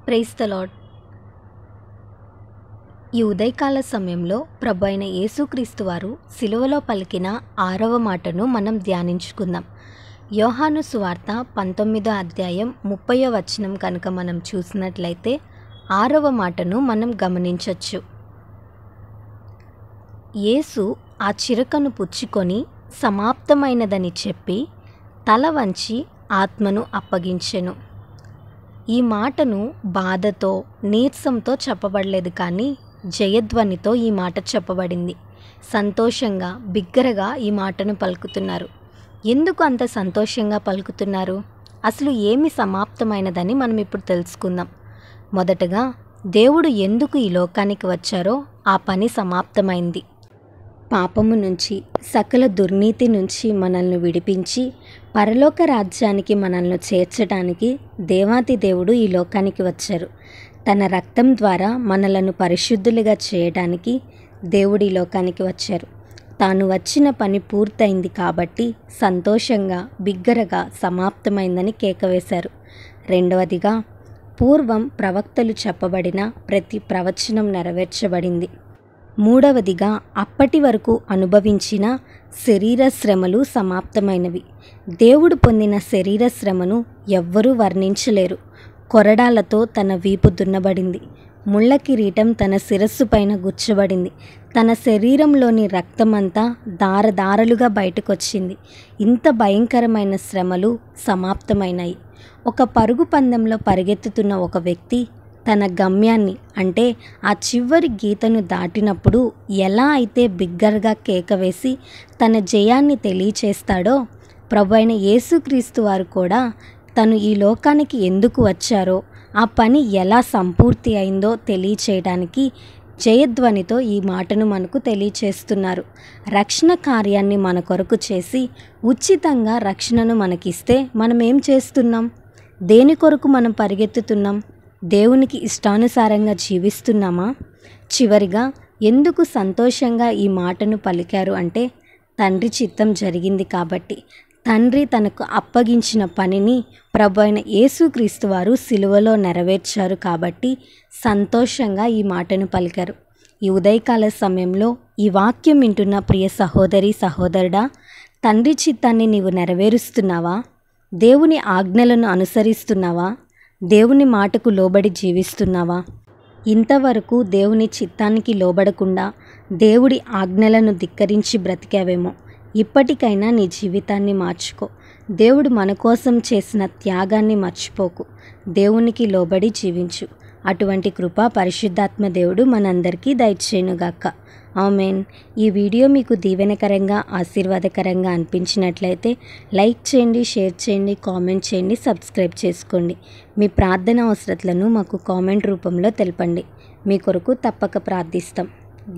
Praise the lord. ఈ ఉదయకాల సమయంలో ప్రభు అయిన యేసుక్రీస్తు వారు సిలువలో పలికిన 6వ మాటను మనం ధ్యానించుకుందాం. యోహాను సువార్త 19వ అధ్యాయం 30వ వచనం కనుక మనం చూసినట్లయితే 6వ మాటను మనం గమనించవచ్చు. యేసు ఆ చిరకను పుచ్చుకొని సమాప్తమైనదని చెప్పి తల వంచి ఆత్మను అప్పగించెను. ఈ మాటను బాధతో నీరసంతో చెప్పబడలేదు, కానీ జయధ్వనితో ఈ మాట చెప్పబడింది. సంతోషంగా బిగ్గరగా ఈ మాటను పలుకుతున్నారు. ఎందుకు అంత సంతోషంగా పలుకుతున్నారు? అసలు ఏమి సమాప్తమైనదని మనం ఇప్పుడు తెలుసుకుందాం. మొదటగా దేవుడు ఎందుకు ఈ లోకానికి వచ్చారో ఆ పని సమాప్తమైంది. పాపము నుంచి, సకల దుర్నీతి నుంచి మనల్ని విడిపించి పరలోక రాజ్యానికి మనల్ని చేర్చడానికి దేవాతి దేవుడు ఈ లోకానికి వచ్చారు. తన రక్తం ద్వారా మనలను పరిశుద్ధులుగా చేయడానికి దేవుడు ఈ లోకానికి వచ్చారు. తాను వచ్చిన పని పూర్తయింది కాబట్టి సంతోషంగా బిగ్గరగా సమాప్తమైందని కేక వేశారు. రెండవదిగా, పూర్వం ప్రవక్తలు చెప్పబడిన ప్రతి ప్రవచనం నెరవేర్చబడింది. మూడవదిగా, అప్పటి వరకు అనుభవించిన శరీర శ్రమలు సమాప్తమైనవి. దేవుడు పొందిన శరీర శ్రమను ఎవ్వరూ వర్ణించలేరు. కొరడాలతో తన వీపు దున్నబడింది, ముళ్ళ కిరీటం తన శిరస్సు పైన గుచ్చబడింది, తన శరీరంలోని రక్తమంతా దారదారలుగా బయటకొచ్చింది. ఇంత భయంకరమైన శ్రమలు సమాప్తమైనాయి. ఒక పరుగు పందెంలో పరిగెత్తుతున్న ఒక వ్యక్తి తన గమ్యాన్ని, అంటే ఆ చివరి గీతను దాటినప్పుడు ఎలా అయితే బిగ్గరగా కేక వేసి తన జయాన్ని తెలియచేస్తాడో, ప్రభు అయిన యేసుక్రీస్తు వారు కూడా తను ఈ లోకానికి ఎందుకు వచ్చారో, ఆ పని ఎలా సంపూర్తి అయిందో తెలియచేయడానికి జయధ్వనితో ఈ మాటను మనకు తెలియచేస్తున్నారు. రక్షణ కార్యాన్ని మన కొరకు చేసి ఉచితంగా రక్షణను మనకిస్తే మనం ఏం చేస్తున్నాం? దేని కొరకు మనం పరిగెత్తుతున్నాం? దేవునికి ఇష్టానుసారంగా జీవిస్తున్నామా? చివరిగా ఎందుకు సంతోషంగా ఈ మాటను పలికారు అంటే, తండ్రి చిత్తం జరిగింది కాబట్టి. తండ్రి తనకు అప్పగించిన పనిని ప్రభు అయిన యేసుక్రీస్తు వారు సిలువలో నెరవేర్చారు కాబట్టి సంతోషంగా ఈ మాటను పలికారు. ఈ ఉదయకాల సమయంలో ఈ వాక్యం వింటున్న ప్రియ సహోదరి సహోదరుడా, తండ్రి చిత్తాన్ని నీవు నెరవేరుస్తున్నావా? దేవుని ఆజ్ఞలను అనుసరిస్తున్నావా? దేవుని మాటకు లోబడి జీవిస్తున్నావా? ఇంతవరకు దేవుని చిత్తానికి లోబడకుండా దేవుడి ఆజ్ఞలను ధిక్కరించి బ్రతికావేమో. ఇప్పటికైనా నీ జీవితాన్ని మార్చుకో. దేవుడు మన కోసం చేసిన త్యాగాన్ని మర్చిపోకు. దేవునికి లోబడి జీవించు. అటువంటి కృప పరిశుద్ధాత్మ దేవుడు మనందరికీ దయచేయునుగాక. ఆమేన్. ఈ వీడియో మీకు దీవెనకరంగా ఆశీర్వాదకరంగా అనిపించినట్లయితే లైక్ చేయండి, షేర్ చేయండి, కామెంట్ చేయండి, సబ్స్క్రైబ్ చేసుకోండి. మీ ప్రార్థన అవసరతలను మాకు కామెంట్ రూపంలో తెలపండి. మీ కొరకు తప్పక ప్రార్థిస్తాం.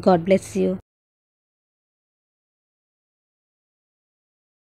God bless you.